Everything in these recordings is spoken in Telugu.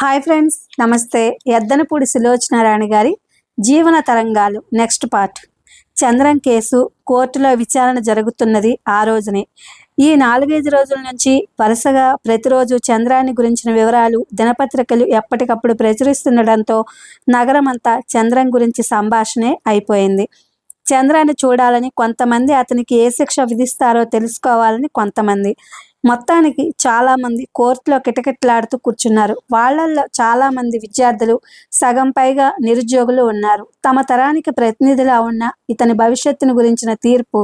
హాయ్ ఫ్రెండ్స్, నమస్తే. ఎద్దనపూడి సులోచనారాణి గారి జీవన తరంగాలు నెక్స్ట్ పార్ట్. చంద్రం కేసు కోర్టులో విచారణ జరుగుతున్నది ఆ రోజునే. ఈ 4-5 రోజుల నుంచి వరుసగా ప్రతిరోజు చంద్రాన్ని గురించిన వివరాలు దినపత్రికలు ఎప్పటికప్పుడు ప్రచురిస్తుండటంతో నగరమంతా చంద్రం గురించి సంభాషణే అయిపోయింది. చంద్రాన్ని చూడాలని కొంతమంది, అతనికి ఏ శిక్ష విధిస్తారో తెలుసుకోవాలని కొంతమంది. మొత్తానికి చాలామంది కోర్టులో కిటకిటలాడుతూ కూర్చున్నారు. వాళ్ళల్లో చాలామంది విద్యార్థులు, సగం పైగా నిరుద్యోగులు ఉన్నారు. తమ తరానికి ప్రతినిధిలా ఉన్న ఇతని భవిష్యత్తును గురించిన తీర్పు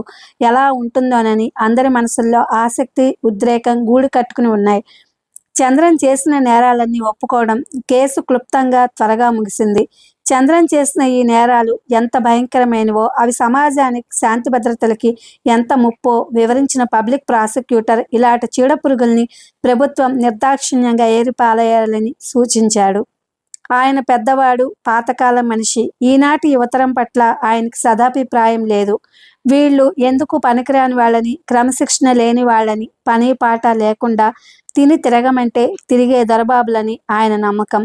ఎలా ఉంటుందోనని అందరి మనసుల్లో ఆసక్తి, ఉద్రేకం గూడు కట్టుకుని ఉన్నాయి. చంద్రన్ చేసిన నేరాలన్నీ ఒప్పుకోవడం, కేసు క్లుప్తంగా త్వరగా ముగిసింది. చంద్రన్ చేసిన ఈ నేరాలు ఎంత భయంకరమైనవో, అవి సమాజానికి, శాంతి భద్రతలకి ఎంత ముప్పో వివరించిన పబ్లిక్ ప్రాసిక్యూటర్ ఇలాంటి చీడపురుగుల్ని ప్రభుత్వం నిర్దాక్షిణ్యంగా ఏరిపారేయాలని సూచించాడు. ఆయన పెద్దవాడు, పాతకాలం మనిషి. ఈనాటి యువతరం పట్ల ఆయనకి సదాభిప్రాయం లేదు. వీళ్ళు ఎందుకు పనికిరాని వాళ్ళని, క్రమశిక్షణ లేని వాళ్ళని, పని పాట లేకుండా తిని తిరగమంటే తిరిగే దొరబాబులని ఆయన నమ్మకం.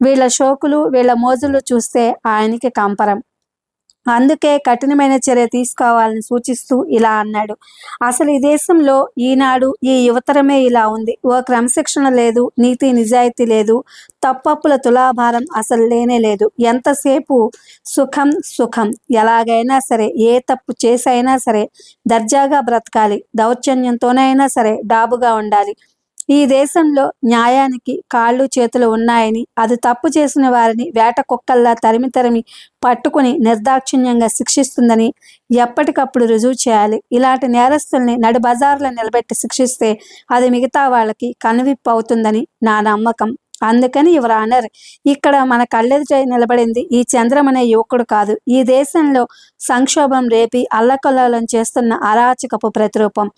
వీళ్ళ షోకులు, వీళ్ళ మోజులు చూస్తే ఆయనకి కంపరం. అందుకే కఠినమైన చర్య తీసుకోవాలని సూచిస్తూ ఇలా అన్నాడు. అసలు ఈ దేశంలో ఈనాడు ఈ యువతరమే ఇలా ఉంది. ఓ క్రమశిక్షణ లేదు, నీతి నిజాయితీ లేదు, తప్పప్పుల తులాభారం అసలు లేనే లేదు. ఎంతసేపు సుఖం సుఖం, ఎలాగైనా సరే, ఏ తప్పు చేసైనా సరే దర్జాగా బ్రతకాలి, దౌర్జన్యంతోనైనా సరే డాబుగా ఉండాలి. ఈ దేశంలో న్యాయానికి కాళ్ళు చేతులు ఉన్నాయని, అది తప్పు చేసిన వారిని వేట కుక్కల్లా తరిమి పట్టుకుని నిర్దాక్షిణ్యంగా శిక్షిస్తుందని ఎప్పటికప్పుడు రుజువు చేయాలి. ఇలాంటి నేరస్తుల్ని నడి బజార్లో నిలబెట్టి శిక్షిస్తే అది మిగతా వాళ్ళకి కనువిప్పు అవుతుందని నా నమ్మకం. అందుకని యువర్ ఆనర్, ఇక్కడ మన కళ్ళెదుట నిలబడింది ఈ చంద్రం అనే యువకుడు కాదు, ఈ దేశంలో సంక్షోభం రేపి అల్లకల్లోలం చేస్తున్న అరాచకపు ప్రతిరూపం.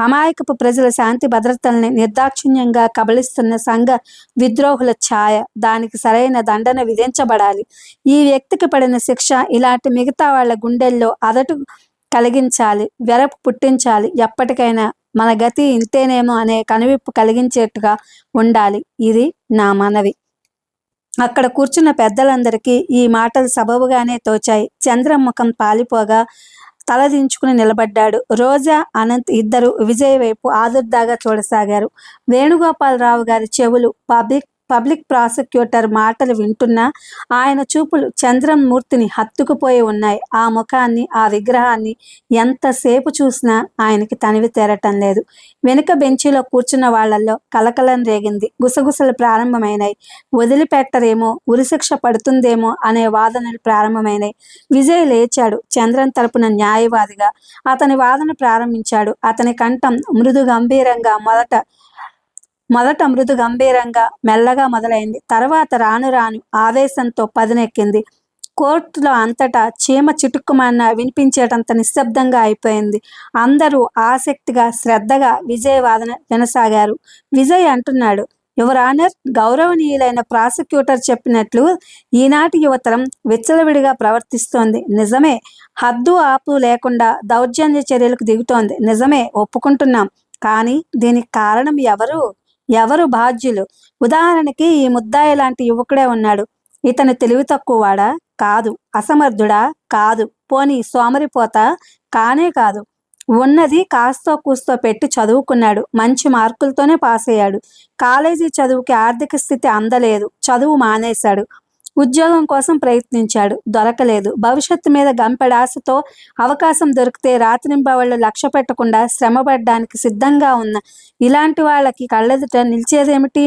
అమాయకపు ప్రజల శాంతి భద్రతల్ని నిర్దాక్షిణ్యంగా కబళిస్తున్న సంఘ విద్రోహుల ఛాయ. దానికి సరైన దండన విధించబడాలి. ఈ వ్యక్తికి పడిన శిక్ష ఇలాంటి మిగతా వాళ్ళ గుండెల్లో అదటు కలిగించాలి, వెరపు పుట్టించాలి. ఎప్పటికైనా మన గతి ఇంతేనేమో అనే కనువిప్పు కలిగించేట్టుగా ఉండాలి. ఇది నా మనవి. అక్కడ కూర్చున్న పెద్దలందరికీ ఈ మాటలు సబబుగానే తోచాయి. చంద్రం ముఖం పాలిపోగా తలదించుకుని నిలబడ్డాడు. రోజా, అనంత్ ఇద్దరు విజయ్ వైపు ఆదుర్దాగా చూడసాగారు. వేణుగోపాలరావు గారి చెవులు పబ్లిక్ ప్రాసిక్యూటర్ మాటలు వింటున్నా ఆయన చూపులు చంద్రం మూర్తిని హత్తుకుపోయి ఉన్నాయి. ఆ ముఖాన్ని, ఆ విగ్రహాన్ని ఎంతసేపు చూసినా ఆయనకి తనివి తీరటం లేదు. వెనుక బెంచీలో కూర్చున్న వాళ్లల్లో కలకలం రేగింది. గుసగుసలు ప్రారంభమైనాయి. వదిలిపెట్టరేమో, ఉరిశిక్ష పడుతుందేమో అనే వాదనలు ప్రారంభమైనాయి. విజయ్ లేచాడు. చంద్రన్ తరపున న్యాయవాదిగా అతని వాదన ప్రారంభించాడు. అతని కంఠం మృదు గంభీరంగా మొదట మెల్లగా మొదలైంది. తర్వాత రాను రాను ఆవేశంతో పదునెక్కింది. కోర్టులో అంతటా చీమ చిటుక్కుమన్న వినిపించేటంత నిశ్శబ్దంగా అయిపోయింది. అందరూ ఆసక్తిగా, శ్రద్ధగా విజయ్ వాదన వినసాగారు. విజయ్ అంటున్నాడు, యువర్ ఆనర్, గౌరవనీయులైన ప్రాసిక్యూటర్ చెప్పినట్లు ఈనాటి యువతరం విచ్చలవిడిగా ప్రవర్తిస్తోంది. నిజమే. హద్దు ఆపు లేకుండా దౌర్జన్య చర్యలకు దిగుతోంది. నిజమే, ఒప్పుకుంటున్నాం. కానీ దీనికి కారణం ఎవరు బాధ్యులు? ఉదాహరణకి ఈ ముద్దాయి లాంటి యువకుడే ఉన్నాడు. ఇతను తెలివి తక్కువవాడా? కాదు. అసమర్థుడా? కాదు. పోనీ సోమరిపోత? కానే కాదు. ఉన్నది కాస్తో కూస్తో పెట్టి చదువుకున్నాడు. మంచి మార్కులతోనే పాస్ అయ్యాడు. కాలేజీ చదువుకి ఆర్థిక స్థితి అందలేదు. చదువు మానేశాడు. ఉద్యోగం కోసం ప్రయత్నించాడు, దొరకలేదు. భవిష్యత్తు మీద గంపెడాశతో అవకాశం దొరికితే రాత్రింబవళ్ళు లక్ష్య పెట్టకుండా శ్రమపడ్డానికి సిద్ధంగా ఉన్న ఇలాంటి వాళ్ళకి కళ్ళెదుట నిలిచేదేమిటి?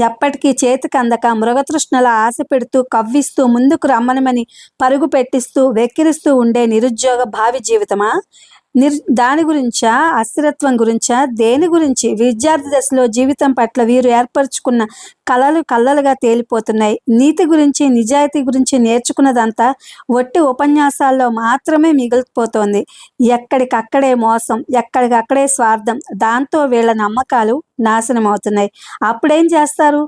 ఎప్పటికీ చేతికి అందక మృగతృష్ణల ఆశ పెడుతూ, కవ్విస్తూ, ముందుకు రమ్మనమని పరుగు పెట్టిస్తూ, వెక్కిరిస్తూ ఉండే నిరుద్యోగ భావి జీవితమా? దాని గురించా? అస్థిరత్వం గురించా? దేని గురించి? విద్యార్థి దశలో జీవితం పట్ల వీరు ఏర్పరచుకున్న కళ్ళలుగా తేలిపోతున్నాయి. నీతి గురించి, నిజాయితీ గురించి నేర్చుకున్నదంతా ఒట్టి ఉపన్యాసాల్లో మాత్రమే మిగిలిపోతోంది. ఎక్కడికక్కడే మోసం, ఎక్కడికక్కడే స్వార్థం. దాంతో వీళ్ళ నమ్మకాలు నాశనం అవుతున్నాయి. అప్పుడేం చేస్తారు?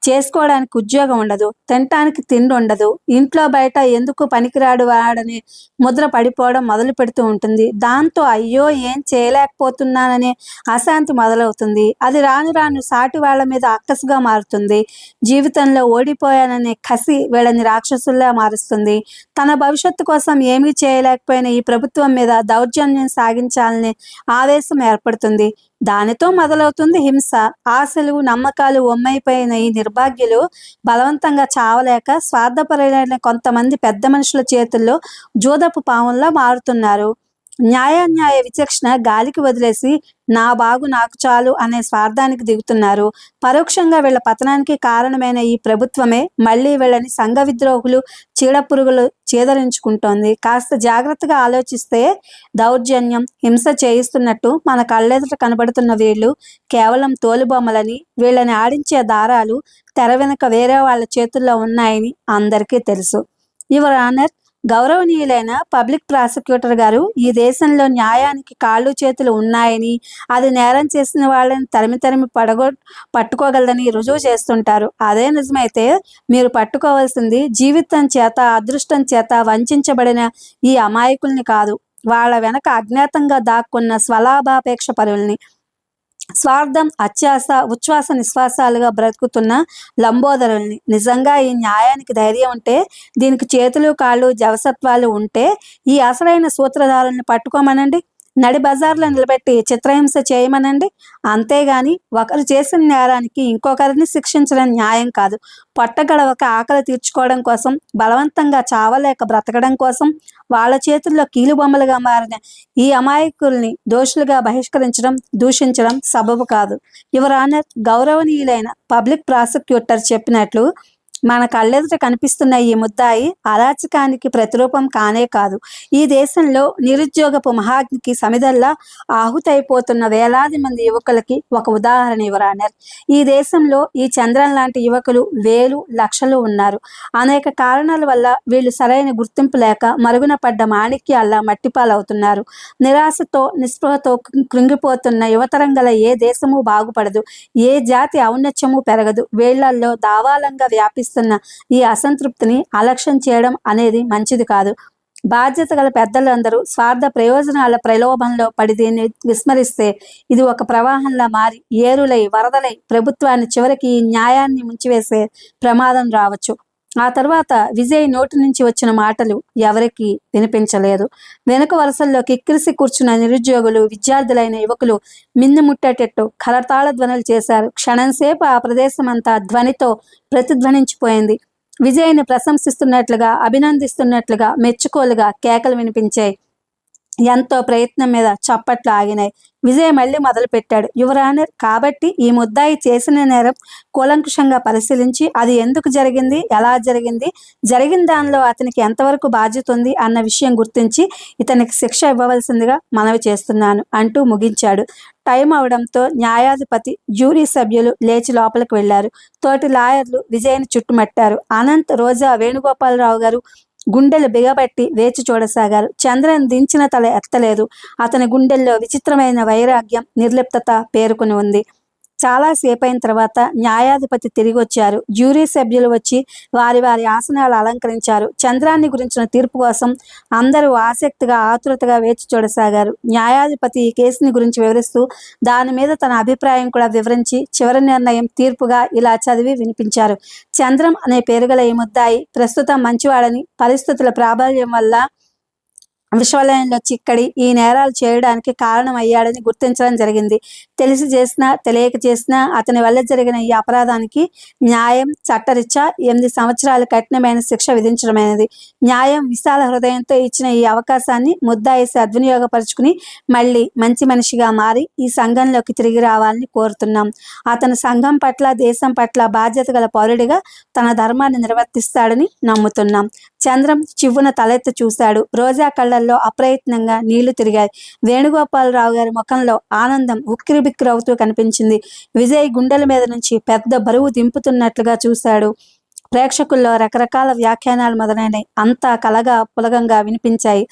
చేసుకోవడానికి ఉద్యోగం ఉండదు, తినటానికి తిండి ఉండదు, ఇంట్లో బయట ఎందుకు పనికిరాడు వాడని ముద్ర పడిపోవడం మొదలు పెడుతూ ఉంటుంది. దాంతో అయ్యో ఏం చేయలేకపోతున్నాననే అశాంతి మొదలవుతుంది. అది రాను రాను సాటి వాళ్ళ మీద అక్కసుగా మారుతుంది. జీవితంలో ఓడిపోయాననే కసి వీళ్ళని రాక్షసుల్లా మారుస్తుంది. తన భవిష్యత్తు కోసం ఏమీ చేయలేకపోయిన ఈ ప్రభుత్వం మీద దౌర్జన్యం సాగించాలనే ఆవేశం ఏర్పడుతుంది. దానితో మొదలవుతుంది హింస. ఆశలు, నమ్మకాలు ఒమ్మైపోయిన ఈ నిర్భాగ్యులు బలవంతంగా చావలేక స్వార్థపరులైన కొంతమంది పెద్ద మనుషుల చేతుల్లో జూదపు పావుల్లా మారుతున్నారు. న్యాయాన్యాయ విచక్షణ గాలికి వదిలేసి నా బాగు నాకు చాలు అనే స్వార్థానికి దిగుతున్నారు. పరోక్షంగా వీళ్ళ పతనానికి కారణమైన ఈ ప్రభుత్వమే మళ్ళీ వీళ్ళని సంఘ విద్రోహులు, చీడపురుగులు చేదరించుకుంటోంది. కాస్త జాగ్రత్తగా ఆలోచిస్తే దౌర్జన్యం, హింస చేయిస్తున్నట్టు మన కళ్ళెదుట కనబడుతున్న వీళ్ళు కేవలం తోలుబొమ్మలని, వీళ్ళని ఆడించే దారాలు తెర వెనుక వేరే వాళ్ళ చేతుల్లో ఉన్నాయని అందరికీ తెలుసు. యువర్ ఆనర్, గౌరవనీయులైన పబ్లిక్ ప్రాసిక్యూటర్ గారు ఈ దేశంలో న్యాయానికి కాళ్ళు చేతులు ఉన్నాయని, అది నేరం చేసిన వాళ్ళని తరిమి పట్టుకోగలదని రుజువు చేస్తుంటారు. అదే నిజమైతే మీరు పట్టుకోవాల్సింది జీవితం చేత, అదృష్టం చేత వంచబడిన ఈ అమాయకుల్ని కాదు, వాళ్ళ వెనక అజ్ఞాతంగా దాక్కున్న స్వలాభాపేక్ష పరుల్ని. స్వార్థం, అత్యాస, ఉచ్ఛ్వాస నిశ్వాసాలుగా బ్రతుకుతున్న లంబోదరుల్ని. నిజంగా ఈ న్యాయానికి ధైర్యం ఉంటే, దీనికి చేతులు కాళ్ళు జవసత్వాలు ఉంటే ఈ అసలైన సూత్రధారుల్ని పట్టుకోమనండి, నడి బజార్లో నిలబెట్టి చిత్రహింస చేయమనండి. అంతేగాని ఒకరు చేసిన నేరానికి ఇంకొకరిని శిక్షించడం న్యాయం కాదు. పొట్టగడవక ఆకలి తీర్చుకోవడం కోసం, బలవంతంగా చావలేక బ్రతకడం కోసం వాళ్ళ చేతుల్లో కీలుబొమ్మలుగా మారిన ఈ అమాయకుల్ని దోషులుగా బహిష్కరించడం, దూషించడం సబబు కాదు. యువర్ ఆనర్, గౌరవనీయులైన పబ్లిక్ ప్రాసిక్యూటర్ చెప్పినట్లు మన కళ్ళెదుట కనిపిస్తున్న ఈ ముద్దాయి అరాచకానికి ప్రతిరూపం కానే కాదు. ఈ దేశంలో నిరుద్యోగపు మహాగ్నికి సమిధల్లా ఆహుతైపోతున్న వేలాది మంది యువకులకి ఒక ఉదాహరణ యువర్ ఆనర్. ఈ దేశంలో ఈ చంద్రన్ లాంటి యువకులు వేలు, లక్షలు ఉన్నారు. అనేక కారణాల వల్ల వీళ్ళు సరైన గుర్తింపు లేక మరుగున పడ్డ మాణిక్యాల్లా మట్టిపాలవుతున్నారు. నిరాశతో, నిస్పృహతో కృంగిపోతున్న యువతరంగల ఏ దేశము బాగుపడదు, ఏ జాతి ఔన్నత్యము పెరగదు. వీళ్లల్లో దావాలంగా వ్యాపిస్తున్న ఈ అసంతృప్తిని అలక్ష్యం చేయడం అనేది మంచిది కాదు. బాధ్యత గల పెద్దలందరూ స్వార్థ ప్రయోజనాల ప్రలోభంలో పడి దీన్ని విస్మరిస్తే ఇది ఒక ప్రవాహంలా మారి ఏరులై, వరదలై ప్రభుత్వాన్ని చివరికి ఈ న్యాయాన్ని ముంచివేసే ప్రమాదం రావచ్చు. ఆ తర్వాత విజయ్ నోటి నుంచి వచ్చిన మాటలు ఎవరికీ వినిపించలేదు. వెనుక వరుసల్లో కిక్కిరిసి కూర్చున్న నిరుద్యోగులు, విద్యార్థులైన యువకులు మిన్నుముట్టేటట్టు కరతాళ ధ్వనులు చేశారు. క్షణంసేపు ఆ ప్రదేశం అంతా ధ్వనితో ప్రతిధ్వనించిపోయింది. విజయ్ని ప్రశంసిస్తున్నట్లుగా, అభినందిస్తున్నట్లుగా మెచ్చుకోలుగా కేకలు వినిపించాయి. ఎంతో ప్రయత్నం మీద చప్పట్లు ఆగినాయి. విజయ్ మళ్ళీ మొదలుపెట్టాడు. యువర్ ఆనర్, కాబట్టి ఈ ముద్దాయి చేసిన నేరం కూలంకుషంగా పరిశీలించి అది ఎందుకు జరిగింది, ఎలా జరిగింది, జరిగిన దానిలో అతనికి ఎంతవరకు బాధ్యత ఉంది అన్న విషయం గుర్తించి ఇతనికి శిక్ష ఇవ్వవలసిందిగా మనవి చేస్తున్నాను అంటూ ముగించాడు. టైం అవడంతో న్యాయాధిపతి, జ్యూరీ సభ్యులు లేచి లోపలికి వెళ్లారు. తోటి లాయర్లు విజయ్ని చుట్టుమట్టారు. అనంత్, రోజా, వేణుగోపాలరావు గారు గుండెలు బిగబట్టి వేచి చూడసాగారు. చంద్రన్ దించిన తల ఎత్తలేదు. అతని గుండెల్లో విచిత్రమైన వైరాగ్యం, నిర్లిప్తత పేరుకుని ఉంది. చాలాసేపు అయిన తర్వాత న్యాయాధిపతి తిరిగి వచ్చారు. జ్యూరీ సభ్యులు వచ్చి వారి వారి ఆసనాలు అలంకరించారు. చంద్రాన్ని గురించిన తీర్పు కోసం అందరూ ఆసక్తిగా, ఆతురతగా వేచి చూడసాగారు. న్యాయాధిపతి ఈ కేసుని గురించి వివరిస్తూ దాని మీద తన అభిప్రాయం కూడా వివరించి చివరి నిర్ణయం తీర్పుగా ఇలా చదివి వినిపించారు. చంద్రం అనే పేరుగల ఈ ముద్దాయి ప్రస్తుతం మంచివాడని, పరిస్థితుల ప్రాబల్యం వల్ల విశ్వలయంలో చిక్కడి ఈ నేరాలు చేయడానికి కారణమయ్యాడని గుర్తించడం జరిగింది. తెలిసి చేసినా, తెలియక చేసినా అతని వల్ల జరిగిన ఈ అపరాధానికి న్యాయం చట్టరీత్యా 8 సంవత్సరాలు కఠినమైన శిక్ష విధించడమైనది. న్యాయం విశాల హృదయంతో ఇచ్చిన ఈ అవకాశాన్ని ముద్దాయి సద్వినియోగపరుచుకుని మళ్ళీ మంచి మనిషిగా మారి ఈ సంఘంలోకి తిరిగి రావాలని కోరుతున్నాం. అతను సంఘం పట్ల, దేశం పట్ల బాధ్యత గల పౌరుడిగా తన ధర్మాన్ని నిర్వర్తిస్తాడని నమ్ముతున్నాం. చంద్రం చివ్వున తలెత్తి చూశాడు. రోజా కళ్ళల్లో అప్రయత్నంగా నీళ్లు తిరిగాయి. వేణుగోపాలరావు గారి ముఖంలో ఆనందం ఉక్కిరిబిక్కిరవుతూ కనిపించింది. విజయ్ గుండెల మీద నుంచి పెద్ద బరువు దింపుతున్నట్లుగా చూశాడు. ప్రేక్షకుల్లో రకరకాల వ్యాఖ్యానాలు మొదలైనవి. అంతా కలగా పులగంగా వినిపించాయి.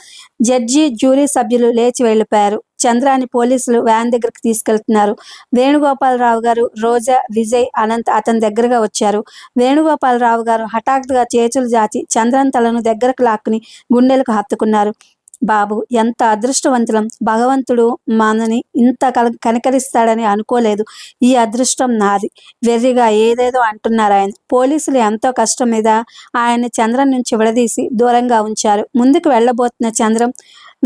జడ్జి, జ్యూరీ సభ్యులు లేచి వెళ్ళిపోయారు. చంద్రాన్ని పోలీసులు వ్యాన్ దగ్గరికి తీసుకెళ్తున్నారు. వేణుగోపాలరావు గారు, రోజా, విజయ్, అనంత్ అతని దగ్గరగా వచ్చారు. వేణుగోపాలరావు గారు హఠాత్తుగా చేతులు జాచి చంద్రన్ తలను దగ్గరకు లాక్కుని గుండెలకు హత్తుకున్నారు. బాబు, ఎంత అదృష్టవంతులం! భగవంతుడు మనని ఇంత కనికరిస్తాడని అనుకోలేదు. ఈ అదృష్టం నాది. వెర్రిగా ఏదేదో అంటున్నారు ఆయన. పోలీసులు ఎంతో కష్టం మీద ఆయన్ని చంద్రం నుంచి విడదీసి దూరంగా ఉంచారు. ముందుకు వెళ్ళబోతున్న చంద్రం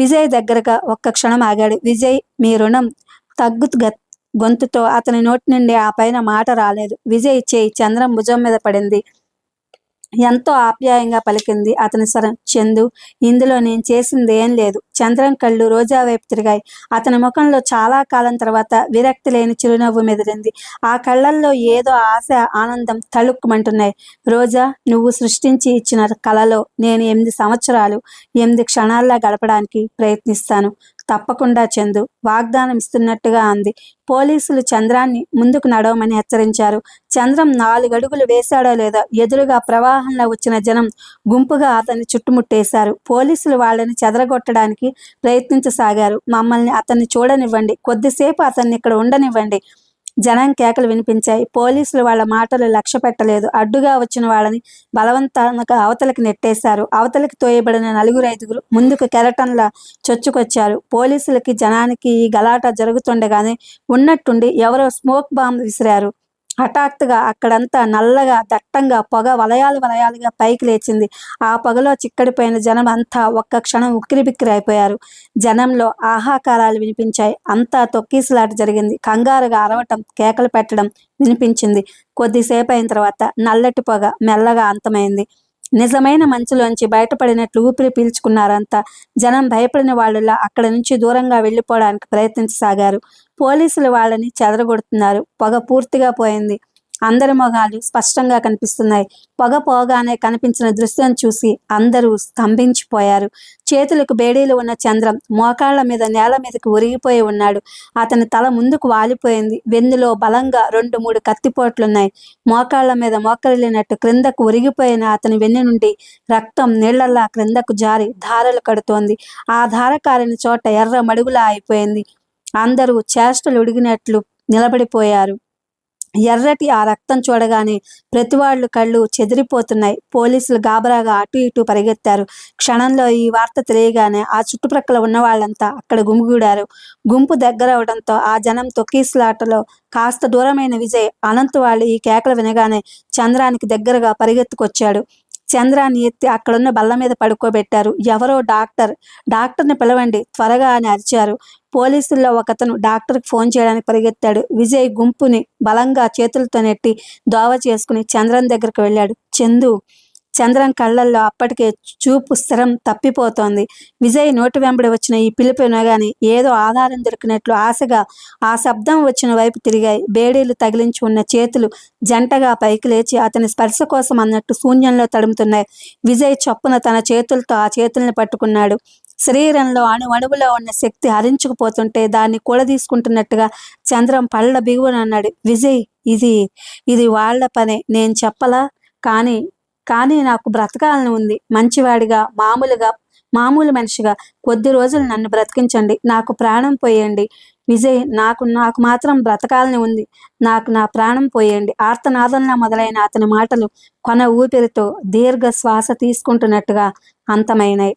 విజయ్ దగ్గరగా ఒక్క క్షణం ఆగాడు. విజయ్, మీ రుణం తగ్గు గొంతుతో అతని నోటి నుండి ఆ పైన మాట రాలేదు. విజయ్ చేయి చంద్రం భుజం మీద పడింది. ఎంతో ఆప్యాయంగా పలికింది అతని స్వరం. చందు, ఇందులో నేను చేసింది ఏం లేదు. చంద్రం కళ్ళు రోజా వైపు తిరిగాయి. అతని ముఖంలో చాలా కాలం తర్వాత విరక్తి లేని చిరునవ్వు మెదిలింది. ఆ కళ్ళల్లో ఏదో ఆశ, ఆనందం తళుక్కుమంటున్నాయి. రోజా, నువ్వు సృష్టించి ఇచ్చిన కళలో నేను 8 సంవత్సరాలు 8 క్షణాల్లా గడపడానికి ప్రయత్నిస్తాను. తప్పకుండా చందు, వాగ్దానం ఇస్తున్నట్టుగా అంది. పోలీసులు చంద్రాన్ని ముందుకు నడవమని హెచ్చరించారు. చంద్రం 4 అడుగులు వేశాడో లేదో ఎదురుగా ప్రవాహంలో వచ్చిన జనం గుంపుగా అతన్ని చుట్టుముట్టేశారు. పోలీసులు వాళ్ళని చెదరగొట్టడానికి ప్రయత్నించసాగారు. మమ్మల్ని అతన్ని చూడనివ్వండి, కొద్దిసేపు అతన్ని ఇక్కడ ఉండనివ్వండి. జనం కేకలు వినిపించాయి. పోలీసులు వాళ్ళ మాటలు లక్ష్య పెట్టలేదు. అడ్డుగా వచ్చిన వాళ్ళని బలవంతంగా అవతలకి నెట్టేశారు. అవతలకి తోయబడిన 4-5 ముందుకు కెరటంలా చొచ్చుకొచ్చారు. పోలీసులకి జనానికి ఈ గలాట జరుగుతుండగానే ఉన్నట్టుండి ఎవరో స్మోక్ బాంబ్ విసిరారు. హఠాత్తుగా అక్కడంతా నల్లగా దట్టంగా పొగ వలయాలుగా పైకి లేచింది. ఆ పొగలో చిక్కడిపోయిన జనం అంతా ఒక్క క్షణం ఉక్కిరిబిక్కిరి అయిపోయారు. జనంలో ఆహాకారాలు వినిపించాయి. అంతా తొక్కీసులాట జరిగింది. కంగారుగా అరవటం, కేకలు పెట్టడం వినిపించింది. కొద్దిసేపు అయిన తర్వాత నల్లటి పొగ మెల్లగా అంతమైంది. నిజమైన మంచులోంచి బయటపడినట్లు ఊపిరి పీల్చుకున్నారంతా. జనం భయపడిన వాళ్ళలా అక్కడి నుంచి దూరంగా వెళ్ళిపోవడానికి ప్రయత్నించసాగారు. పోలీసులు వాళ్ళని చెదరగొడుతున్నారు. పొగ పూర్తిగా పోయింది. అందరి మొగాలు స్పష్టంగా కనిపిస్తున్నాయి. పొగ పోగానే కనిపించిన దృశ్యం చూసి అందరూ స్తంభించిపోయారు. చేతులకు బేడీలు ఉన్న చంద్రం మోకాళ్ల మీద నేల మీదకి ఒరిగిపోయి ఉన్నాడు. అతని తల ముందుకు వాలిపోయింది. వెన్నులో బలంగా 2-3 కత్తిపోట్లున్నాయి. మోకాళ్ల మీద మోకరిల్లినట్టు క్రిందకు ఒరిగిపోయిన అతని వెన్ను నుండి రక్తం నీళ్లల్లా క్రిందకు జారి ధారలు కడుతోంది. ఆ ధార కారిన చోట ఎర్ర మడుగులా అయిపోయింది. అందరూ చేష్టలు ఉడిగినట్లు నిలబడిపోయారు. ఎర్రటి ఆ రక్తం చూడగానే ప్రతివాళ్ళు కళ్ళు చెదిరిపోతున్నాయి. పోలీసులు గాబరాగా అటు ఇటు పరిగెత్తారు. క్షణంలో ఈ వార్త తెలియగానే ఆ చుట్టుప్రక్కల ఉన్న వాళ్ళంతా అక్కడ గుమిగూడారు. గుంపు దగ్గరవడంతో ఆ జనం తొక్కీసులాటలో కాస్త దూరమైన విజయ్, అనంత్ వాళ్ళు ఈ కేకలు వినగానే చంద్రానికి దగ్గరగా పరిగెత్తుకొచ్చాడు. చంద్రాన్ని ఎత్తి అక్కడున్న బల్ల మీద పడుకోబెట్టారు. ఎవరో డాక్టర్ని పిలవండి త్వరగా అని అరిచారు. పోలీసుల్లో ఒకతను డాక్టర్కి ఫోన్ చేయడానికి పరిగెత్తాడు. విజయ్ గుంపుని బలంగా చేతులతో నెట్టి దోవ చేసుకుని చంద్రం దగ్గరకు వెళ్ళాడు. చంద్రం కళ్ళల్లో అప్పటికే చూపు స్థిరం తప్పిపోతోంది. విజయ్ నోటి వెంబడి వచ్చిన ఈ పిలుపు వినగానే ఏదో ఆధారం దొరికినట్లు ఆశగా ఆ శబ్దం వచ్చిన వైపు తిరిగాయి. బేడీలు తగిలించి ఉన్న చేతులు జంటగా పైకి లేచి అతని స్పర్శ కోసం అన్నట్టు శూన్యంలో తడుముతున్నాయి. విజయ్ చొప్పున తన చేతులతో ఆ చేతుల్ని పట్టుకున్నాడు. శరీరంలో అణువణువులో ఉన్న శక్తి హరించుకుపోతుంటే దాన్ని కూడదీసుకుంటున్నట్టుగా చంద్రం పళ్ళ బిగువన అన్నాడు. విజయ్, ఇది వాళ్ల పనే, నేను చెప్పలా? కానీ నాకు బ్రతకాలని ఉంది. మంచివాడిగా, మామూలు మనిషిగా కొద్ది రోజులు నన్ను బ్రతికించండి. నాకు ప్రాణం పోయండి. విజయ్, నాకు మాత్రం బ్రతకాలని ఉంది. నా ప్రాణం పోయండి. ఆర్తనాదంలా మొదలైన అతని మాటలు కొన ఊపిరితో దీర్ఘ శ్వాస తీసుకుంటున్నట్టుగా అంతమైనాయి.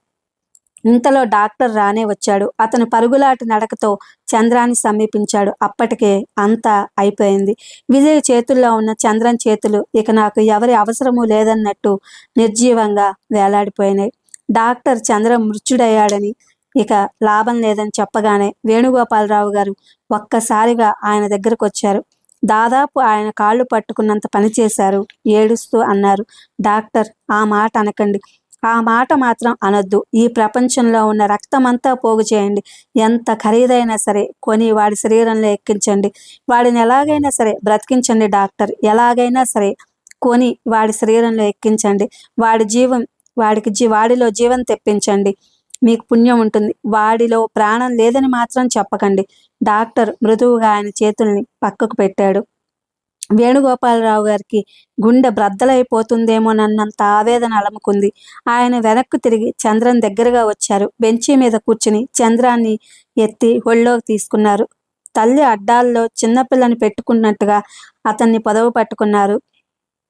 ఇంతలో డాక్టర్ రానే వచ్చాడు. అతను పరుగులాటి నడకతో చంద్రాన్ని సమీపించాడు. అప్పటికే అంతా అయిపోయింది. విజయ్ చేతుల్లో ఉన్న చంద్రం చేతులు ఇక నాకు ఎవరి అవసరమూ లేదన్నట్టు నిర్జీవంగా వేలాడిపోయినాయి. డాక్టర్ చంద్రం మృత్యుడయ్యాడని, ఇక లాభం లేదని చెప్పగానే వేణుగోపాలరావు గారు ఒక్కసారిగా ఆయన దగ్గరకు వచ్చారు. దాదాపు ఆయన కాళ్ళు పట్టుకున్నంత పని చేశారు. ఏడుస్తూ అన్నారు, డాక్టర్, ఆ మాట అనకండి. ఆ మాట మాత్రం అనొద్దు. ఈ ప్రపంచంలో ఉన్న రక్తమంతా పోగు చేయండి. ఎంత ఖరీదైనా సరే కొని వాడి శరీరంలో ఎక్కించండి. వాడిని ఎలాగైనా సరే బ్రతికించండి డాక్టర్. ఎలాగైనా సరే కొని వాడి శరీరంలో ఎక్కించండి. వాడిలో జీవం తెప్పించండి. మీకు పుణ్యం ఉంటుంది. వాడిలో ప్రాణం లేదని మాత్రం చెప్పకండి. డాక్టర్ మృదువుగా ఆయన చేతుల్ని పక్కకు పెట్టాడు. వేణుగోపాలరావు గారికి గుండె బ్రద్దలైపోతుందేమోనన్నంత ఆవేదన అలముకుంది. ఆయన వెనక్కు తిరిగి చంద్రం దగ్గరగా వచ్చారు. బెంచీ మీద కూర్చుని చంద్రాన్ని ఎత్తి ఒళ్ళోకి తీసుకున్నారు. తల్లి అడ్డాల్లో చిన్నపిల్లని పెట్టుకున్నట్టుగా అతన్ని పొదవు పట్టుకున్నారు.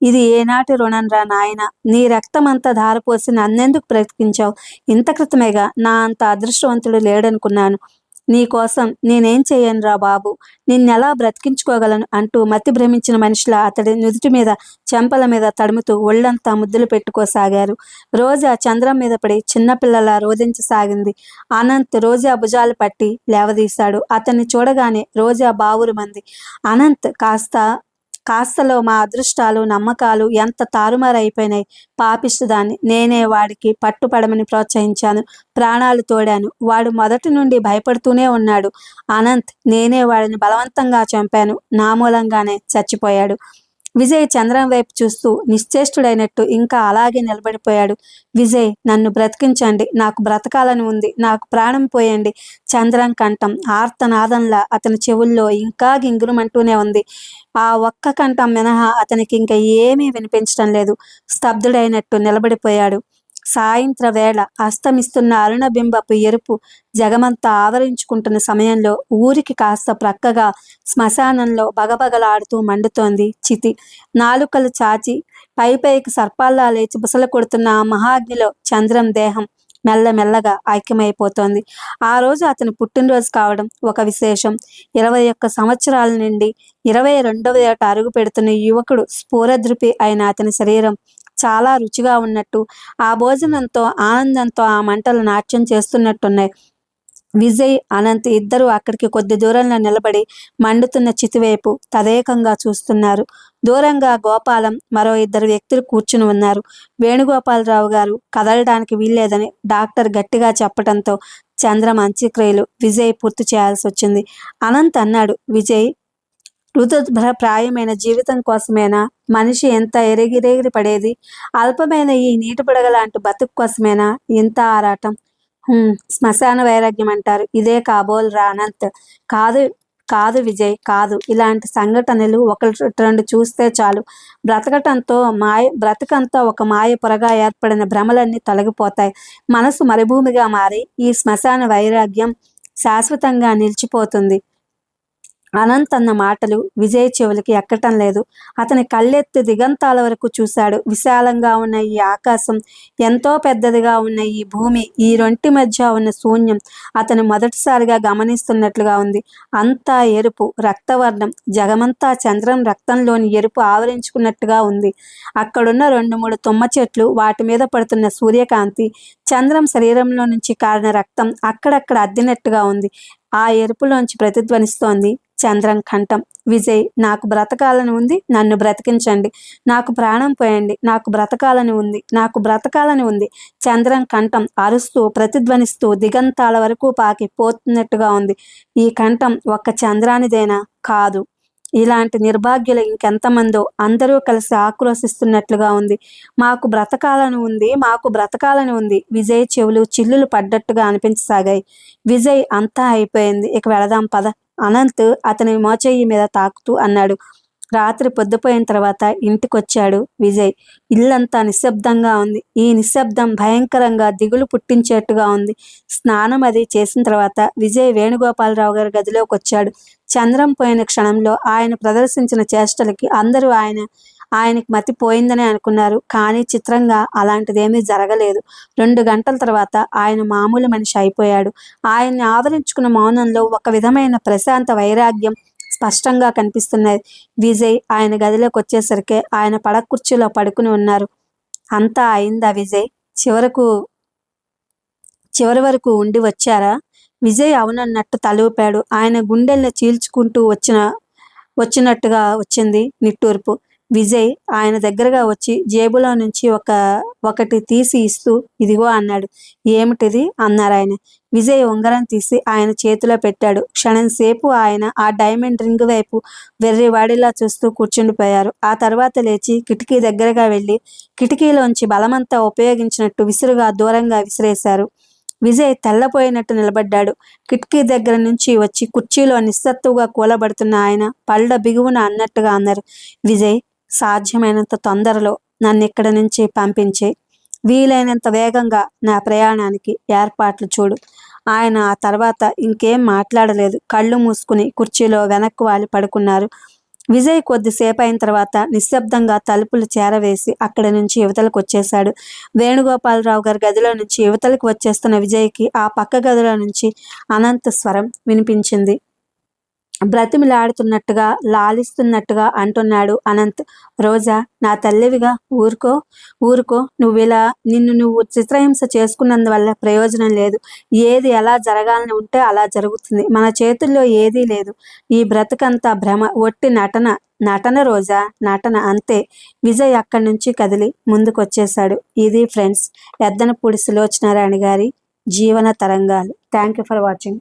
ఇది ఏనాటి రుణంరా నాయన, నీ రక్తమంతా ధారపోసి నన్నెందుకు బ్రతికించావు? ఇంత క్రితమేగా నా అంత అదృష్టవంతుడు లేడనుకున్నాను. నీకోసం నేనేం చేయనురా బాబు, నిన్నెలా బ్రతికించుకోగలను అంటూ మతి భ్రమించిన మనిషిలా అతడి నుదుటి మీద చెంపల మీద తడుముతూ ఒళ్ళంతా ముద్దులు పెట్టుకోసాగారు. రోజా చంద్రం మీద పడి చిన్నపిల్లలా రోధించసాగింది. అనంత్ రోజా భుజాలు పట్టి లేవదీశాడు. అతన్ని చూడగానే రోజా బావురుమంది. అనంత్, కాస్తలో మా అదృష్టాలు నమ్మకాలు ఎంత తారుమారైపోయినాయి. పాపిష్టిదాన్ని, నేనే వాడికి పట్టుపడమని ప్రోత్సహించాను, ప్రాణాలు తోడాను. వాడు మొదటి నుండి భయపడుతూనే ఉన్నాడు. అనంత్, నేనే వాడిని బలవంతంగా చంపాను, నా మూలంగానే చచ్చిపోయాడు. విజయ్ చంద్రం వైపు చూస్తూ నిశ్చేష్టుడైనట్టు ఇంకా అలాగే నిలబడిపోయాడు. విజయ్, నన్ను బ్రతికించండి, నాకు బ్రతకాలని ఉంది, నాకు ప్రాణం పోయండి. చంద్రం కంఠం ఆర్తనాదంలా అతని చెవుల్లో ఇంకా గింగురుమంటూనే ఉంది. ఆ ఒక్క కంఠం మినహా అతనికి ఇంకా ఏమీ వినిపించడం లేదు. స్తబ్దుడైనట్టు నిలబడిపోయాడు. సాయంత్ర వేళ అస్తమిస్తున్న అరుణబింబపు ఎరుపు జగమంతా ఆవరించుకుంటున్న సమయంలో ఊరికి కాస్త ప్రక్కగా శ్మశానంలో బగబగలాడుతూ మండుతోంది చితి. నాలుకలు చాచి పైకి సర్పాల్లా లేచి బుసలు కొడుతున్న ఆ మహాగ్నిలో చంద్రం దేహం మెల్లమెల్లగా ఐక్యమైపోతోంది. ఆ రోజు అతని పుట్టినరోజు కావడం ఒక విశేషం. 21 సంవత్సరాల నుండి 22వ ఏట అరుగు పెడుతున్న యువకుడు స్ఫూరద్రుపి అయిన అతని శరీరం చాలా రుచిగా ఉన్నట్టు, ఆ భోజనంతో ఆనందంతో ఆ మంటలు నాట్యం చేస్తున్నట్టున్నాయి. విజయ్, అనంత్ ఇద్దరూ అక్కడికి కొద్ది దూరంలో నిలబడి మండుతున్న చితివైపు తదేకంగా చూస్తున్నారు. దూరంగా గోపాలం, మరో 2 వ్యక్తులు కూర్చుని ఉన్నారు. వేణుగోపాలరావు గారు కదలడానికి వీల్లేదని డాక్టర్ గట్టిగా చెప్పడంతో చంద్రం అంత్యక్రియలు విజయ్ పూర్తి చేయాల్సి వచ్చింది. అనంత్ అన్నాడు, విజయ్, ప్రాయమైన జీవితం కోసమేనా మనిషి ఎంత ఎరిగిరెగిరి పడేది? అల్పమైన ఈ నీటి బుడగలాంటి బతుకు కోసమేనా ఇంత ఆరాటం? శ్మశాన వైరాగ్యం అంటారు, ఇదే కాబోలు అనంత్. కాదు కాదు విజయ్, కాదు. ఇలాంటి సంఘటనలు 1-2 చూస్తే చాలు. బ్రతకంతా ఒక మాయ పొరగా ఏర్పడిన భ్రమలన్నీ తొలగిపోతాయి. మనసు మరుభూమిగా మారి ఈ శ్మశాన వైరాగ్యం శాశ్వతంగా నిలిచిపోతుంది. అనంత్ అన్న మాటలు విజయ్ చెవులకి ఎక్కటం లేదు. అతని కళ్ళెత్తి దిగంతాల వరకు చూశాడు. విశాలంగా ఉన్న ఈ ఆకాశం, ఎంతో పెద్దదిగా ఉన్న ఈ భూమి, ఈ రెంటి మధ్య ఉన్న శూన్యం అతను మొదటిసారిగా గమనిస్తున్నట్లుగా ఉంది. అంతా ఎరుపు, రక్తవర్ణం, జగమంతా చంద్రం రక్తంలోని ఎరుపు ఆవరించుకున్నట్టుగా ఉంది. అక్కడున్న 2-3 తుమ్మ చెట్లు, వాటి మీద పడుతున్న సూర్యకాంతి, చంద్రం శరీరంలో నుంచి కారిన రక్తం అక్కడక్కడ అద్దినట్టుగా ఉంది. ఆ ఎరుపులోంచి ప్రతిధ్వనిస్తోంది చంద్రం కంఠం. విజయ్, నాకు బ్రతకాలని ఉంది, నన్ను బ్రతికించండి. నాకు ప్రాణం పోయండి, నాకు బ్రతకాలని ఉంది, నాకు బ్రతకాలని ఉంది. చంద్రం కంఠం అరుస్తూ ప్రతిధ్వనిస్తూ దిగంతాల వరకు పాకి పోతున్నట్టుగా ఉంది. ఈ కంఠం ఒక్క చంద్రానిదేనా? కాదు. ఇలాంటి నిర్భాగ్యులు ఇంకెంతమందో, అందరూ కలిసి ఆక్రోశిస్తున్నట్లుగా ఉంది. మాకు బ్రతకాలని ఉంది, మాకు బ్రతకాలని ఉంది. విజయ్ చెవులు చిల్లులు పడ్డట్టుగా అనిపించసాగాయి. విజయ్, అంతా అయిపోయింది, ఇక వెళదాం పద. అనంత్ అతని మోచేయి మీద తాకుతూ అన్నాడు. రాత్రి పొద్దుపోయిన తర్వాత ఇంటికొచ్చాడు విజయ్. ఇల్లంతా నిశ్శబ్దంగా ఉంది. ఈ నిశ్శబ్దం భయంకరంగా దిగులు పుట్టించేట్టుగా ఉంది. స్నానం అది చేసిన తర్వాత విజయ్ వేణుగోపాలరావు గారి గదిలోకి వచ్చాడు. చంద్రం పోయిన క్షణంలో ఆయన ప్రదర్శించిన చేష్టలకి అందరూ ఆయనకి మతి పోయిందని అనుకున్నారు. కానీ చిత్రంగా అలాంటిదేమీ జరగలేదు. 2 గంటల తర్వాత ఆయన మామూలు మనిషి అయిపోయాడు. ఆయన్ని ఆవరించుకున్న మౌనంలో ఒక విధమైన ప్రశాంత వైరాగ్యం స్పష్టంగా కనిపిస్తున్నది. విజయ్ ఆయన గదిలోకి వచ్చేసరికి ఆయన పడకుర్చీలో పడుకుని ఉన్నారు. అంతా అయిందా విజయ్? చివరి వరకు ఉండి వచ్చారా? విజయ్ అవునన్నట్టు తలూపాడు. ఆయన గుండెల్ని చీల్చుకుంటూ వచ్చినట్టుగా వచ్చింది నిట్టూర్పు. విజయ్ ఆయన దగ్గరగా వచ్చి జేబులో నుంచి ఒకటి తీసి ఇస్తూ, ఇదిగో అన్నాడు. ఏమిటిది అన్నారు ఆయన. విజయ్ ఉంగరం తీసి ఆయన చేతిలో పెట్టాడు. క్షణంసేపు ఆయన ఆ డైమండ్ రింగ్ వైపు వెర్రివాడిలా చూస్తూ కూర్చుండిపోయారు. ఆ తర్వాత లేచి కిటికీ దగ్గరగా వెళ్ళి కిటికీలోంచి బలమంతా ఉపయోగించినట్టు విసురుగా దూరంగా విసిరేశారు. విజయ్ తెల్లపోయినట్టు నిలబడ్డాడు. కిటికీ దగ్గర నుంచి వచ్చి కుర్చీలో నిస్సత్తుగా కూలబడుతున్న ఆయన పళ్ళ బిగువున అన్నట్టుగా అన్నారు, విజయ్, సాధ్యమైనంత తొందరలో నన్ను ఇక్కడి నుంచి పంపించే, వీలైనంత వేగంగా నా ప్రయాణానికి ఏర్పాట్లు చూడు. ఆయన ఆ తర్వాత ఇంకేం మాట్లాడలేదు. కళ్ళు మూసుకుని కుర్చీలో వెనక్కు వాలి పడుకున్నారు. విజయ్ కొద్దిసేపు అయిన తర్వాత నిశ్శబ్దంగా తలుపులు చేరవేసి అక్కడి నుంచి యువతలకు వచ్చేశాడు. వేణుగోపాలరావు గారి గదిలో నుంచి యువతలకు వచ్చేస్తున్న విజయ్కి ఆ పక్క గదిలో నుంచి అనంత స్వరం వినిపించింది. బ్రతిమిలాడుతున్నట్టుగా, లాలిస్తున్నట్టుగా అంటున్నాడు అనంత్. రోజా, నా తల్లివిగా ఊరుకో, ఊరుకో. నిన్ను నువ్వు చిత్రహింస చేసుకున్నందువల్ల ప్రయోజనం లేదు. ఏది ఎలా జరగాలని ఉంటే అలా జరుగుతుంది. మన చేతుల్లో ఏదీ లేదు. ఈ బ్రతుకంతా భ్రమ, ఒట్టి నటన రోజా, నటన అంతే. విజయ్ అక్కడి నుంచి కదిలి ముందుకొచ్చేశాడు. ఇది ఫ్రెండ్స్, ఎద్దనపూడి సులోచనారాణి గారి జీవన తరంగాలు. Thank you for watching.